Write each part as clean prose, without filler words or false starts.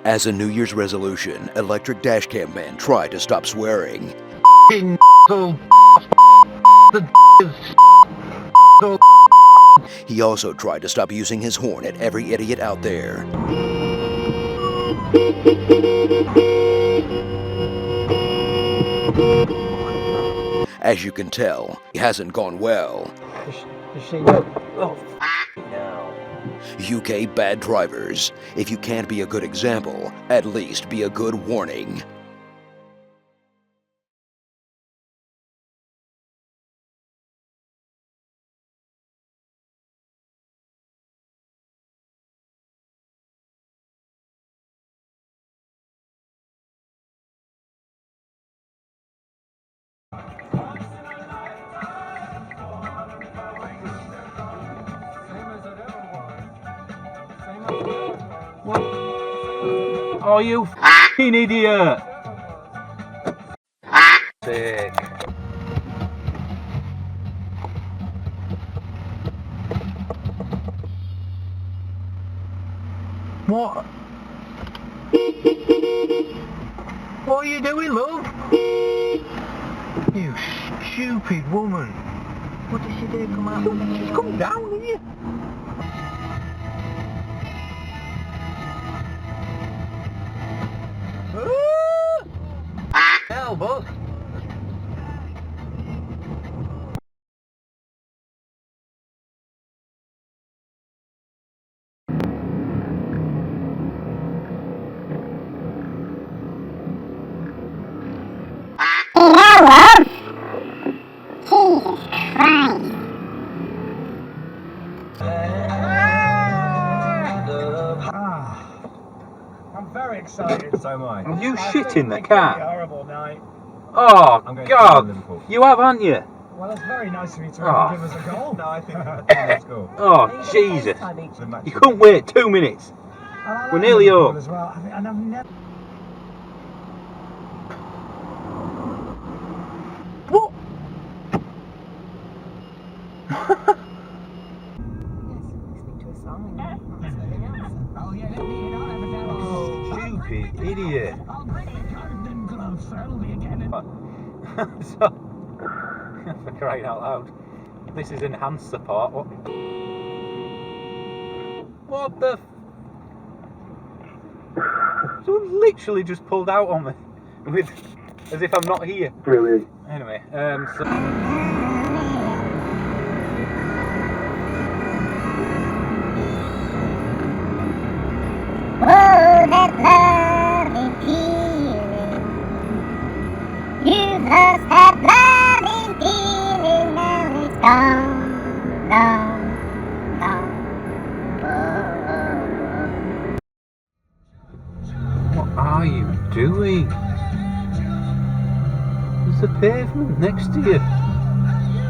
As a New Year's resolution, electric dashcam men try to stop swearing. He also tried to stop using his horn at every idiot out there. As you can tell, it hasn't gone well. UK bad drivers. If you can't be a good example, at least be a good warning. What? Oh, you f***ing idiot! Sick. What? What are you doing, love? You stupid woman. What did she do? Come out? She's come down here. Hell, boss. I'm very excited. So am I. Have you shit in the car? Horrible night. Oh, God. You have, haven't you? Well, it's very nice of you to give us a goal. No, I think that's cool. Oh, Jesus. You couldn't wait 2 minutes. We're nearly home. As well. And I've never... What? Oh, yeah, let me in. I'll have a demo. Stupid idiot. I'll bring a garden glove, sir. It'll be again. For crying out loud. This is enhanced support. What the Someone literally just pulled out on me with as if I'm not here. Brilliant. Anyway, Oh, that lovely feeling. You've lost that lovely feeling. Now it's gone, gone, gone. what are you doing? There's a pavement next to you.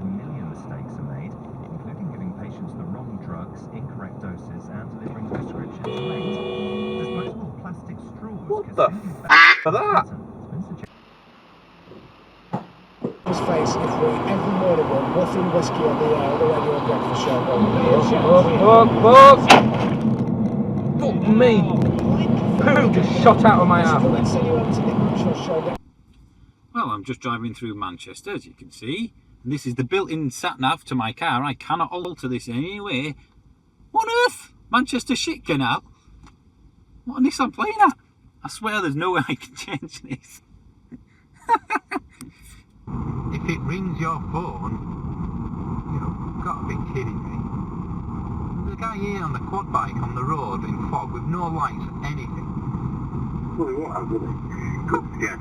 Million mistakes are made, including giving patients the wrong drugs, incorrect doses, and delivering prescriptions late. Disposable plastic straws. What the f*** for that? His face if we every morning were waffling whiskey on the radio breakfast show. Fuck me! Poo just shot out of my ass. Well, I'm just driving through Manchester, as you can see. And this is the built-in sat-nav to my car. I cannot alter this in any way. What on earth? Manchester shit canal? What on this I'm playing at? I swear there's no way I can change this. If it rings your phone, you've got to be kidding me. There's a guy here on a quad bike on the road in fog with no lights, anything. Well, what happened? Yeah.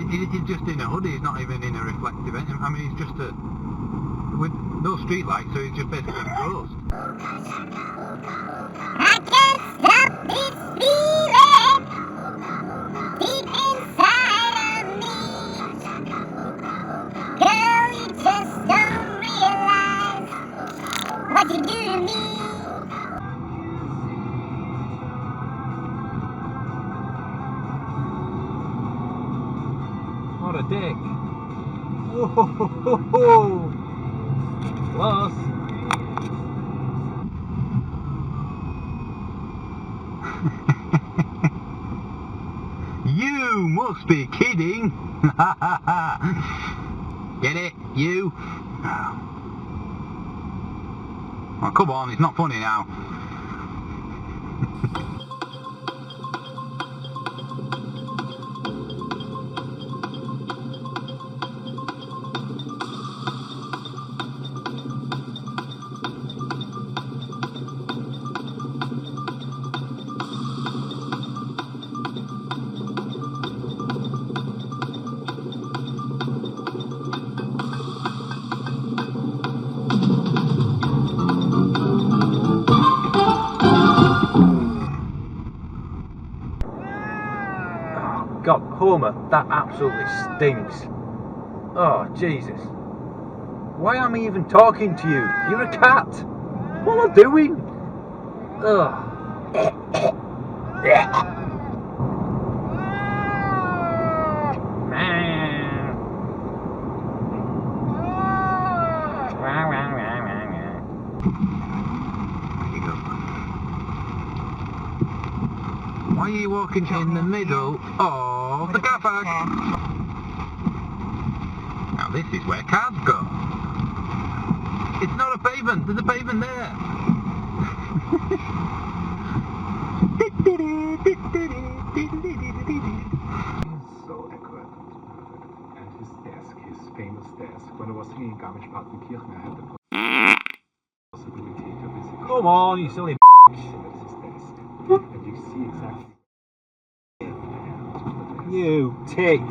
He's just in a hoodie, he's not even in a reflective engine. I mean, he's just with no street lights, so he's just basically a ghost. I can't stop this feeling deep inside of me. Girl, you just don't realize what you do to me. What a dick. Whoa, ho, ho, ho. Close. You must be kidding. Get it? You? Oh, come on, it's not funny now. God, Homer, that absolutely stinks. Oh, Jesus. Why am I even talking to you? You're a cat. What am I doing? Ugh. Why are you walking in the middle of the car park? Now this is where cars go. It's not a pavement, there's a pavement there. So accurate and his desk, his famous desk. When I was singing in Garmisch-Partenkirchen, I had the possibility to visit. Come on, you silly His desk, and you see exactly. you tit.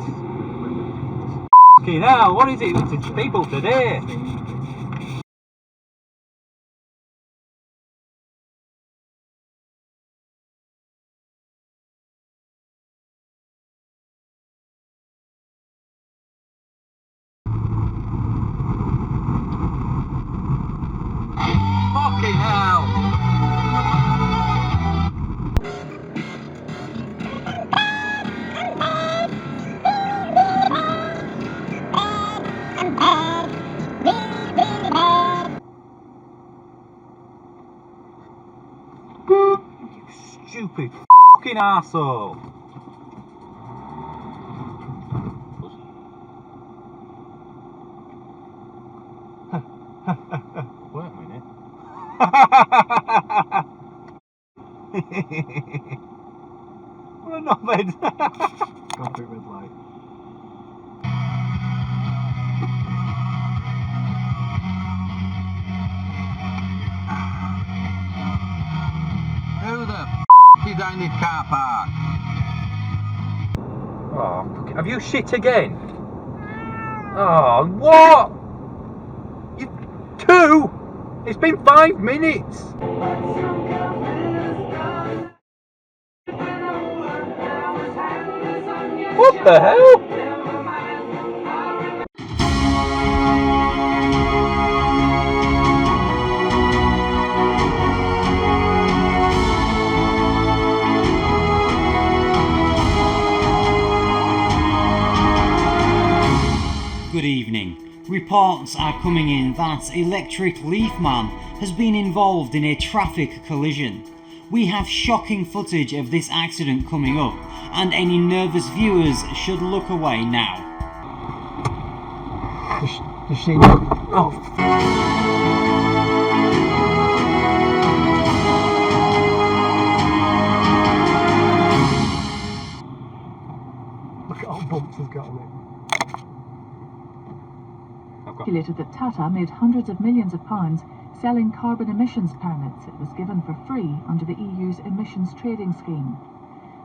Okay, now, what is it with people today? Fucking hell! Stupid fucking arsehole. Wait a minute. What a knobhead. Got through red light. Who the f*** designed this car park? Oh, have you shit again? Oh, what? You two? It's been 5 minutes. What the hell? Good evening. Reports are coming in that Electric Leaf Man has been involved in a traffic collision. We have shocking footage of this accident coming up, and any nervous viewers should look away now. Does she know? Oh, look at all bumps he's got on it. Calculated that Tata made hundreds of millions of pounds selling carbon emissions permits it was given for free under the EU's emissions trading scheme.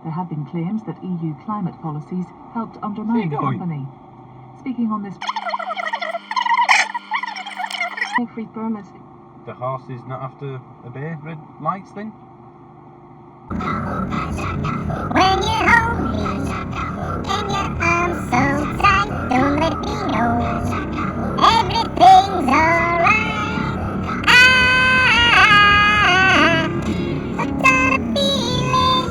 There have been claims that EU climate policies helped undermine the company. Speaking on this free burlesque. The horses not have to obey red lights then? When you hold me in your arms so tight, don't let me know everything's alright. What kind of feeling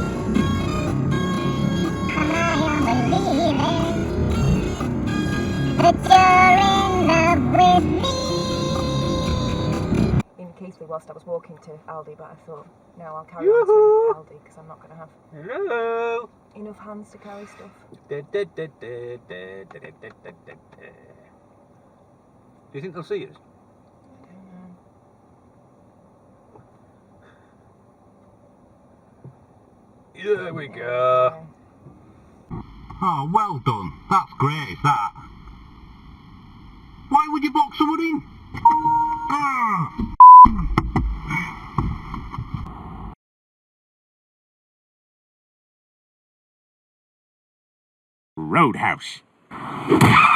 am I believing that you're in love with me? In Keighley whilst I was walking to Aldi, but I thought, no, I'll carry on to Aldi because I'm not going to have Hello. enough hands to carry stuff. Do you think they'll see us? There we go. Oh, well done. That's great, that. Why would you box someone in? Roadhouse.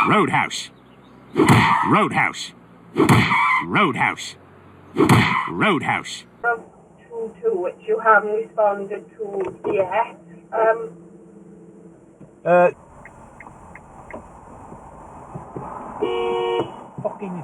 Roadhouse. Roadhouse. Roadhouse. Roadhouse. 22, which you haven't responded to yet. Fucking.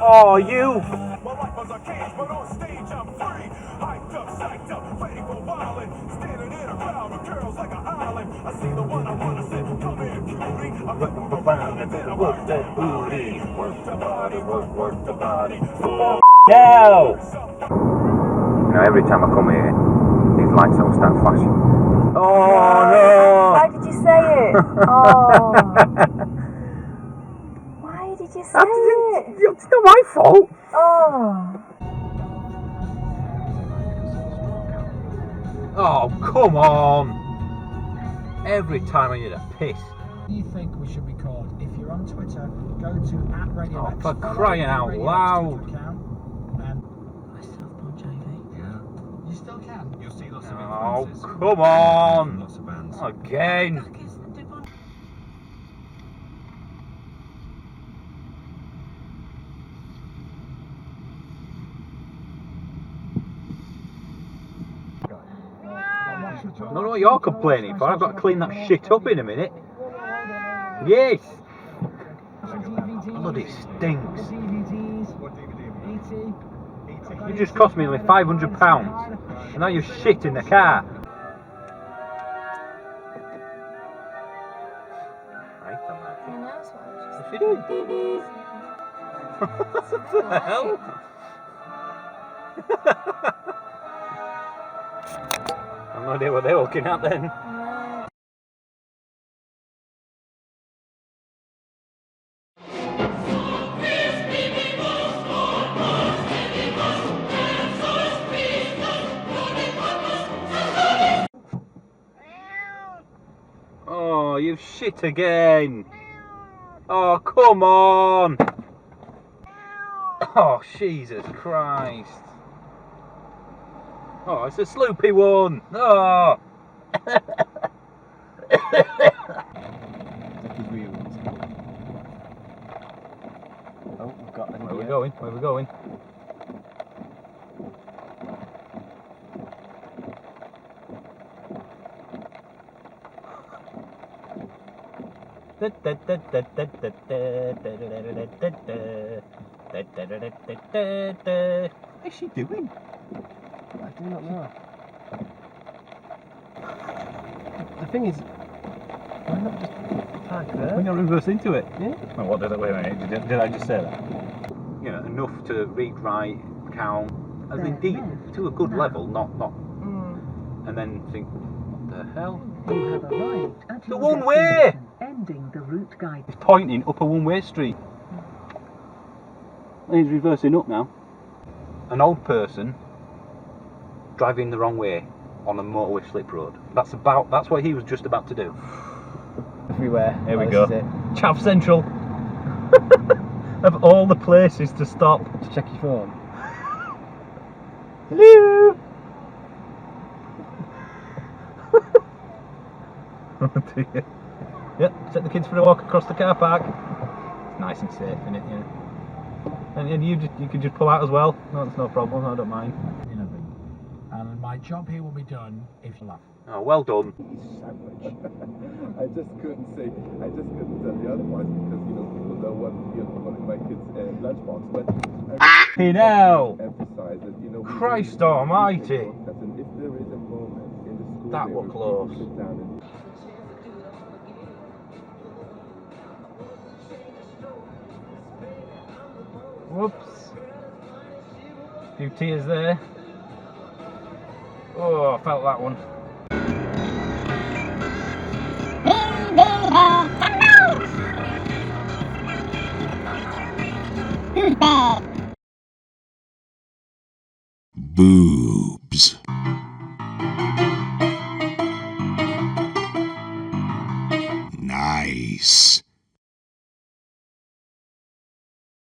Oh, you! My life was a cage, but on stage I'm free. Hyped up, psyched up, ready for violin. Standing in a crowd with girls like an island. I see the one I wanna say, come here, cutie. I'm looking around and then I work that booty. Work the body, work the body. No! You know, every time I come here, these lights all start flashing. Oh no! Why did you say it? Oh. Why did you say it? It's not my fault. Oh. Oh, come on! Every time I need a piss. What do you think we should be called? If you're on Twitter, go to @Radio X. Oh, for crying out loud! I still have JV. Yeah. You still can. You'll see lots of Oh, influences. come on! Lots of bands. Again! I don't know what you're complaining for. I've got to clean that shit up in a minute. Yes! Bloody stinks. You just cost me nearly £500 and now you're shit in the car. What's she doing? What the hell? I've no idea what they're looking at then. Oh, you've shit again. Oh, come on. Oh, Jesus Christ. Oh, it's a sloopy one. Oh. Where are we going? Where are we going? What is she doing? I do not know. The thing is, why not just park there? We're not reverse into it. Yeah. Well, what did I, wait a minute, did I just say that? You know, enough to read, write, count, as indeed to a good level, not and then think, what the hell? You have arrived at The your one way! destination, ending the route guide. It's pointing up a one-way street. And he's reversing up now. An old person driving the wrong way on a motorway slip road. That's what he was just about to do. Everywhere. Here we go. Chav Central. Of all the places to stop. To check your phone. Hello. Oh dear. Yep, take the kids for a walk across the car park. It's nice and safe, isn't it? Yeah. And you can just pull out as well. No, that's no problem. I don't mind. And my job here will be done if you laugh. Oh, well done. I just couldn't tell the otherwise because people don't want my kids lunchbox, but Fucking hell! emphasize that, you know, Christ almighty! if there is a moment in the school That day were where close. people sit down and Whoops. Few tears there. Oh, I felt that one. Boobs. Nice.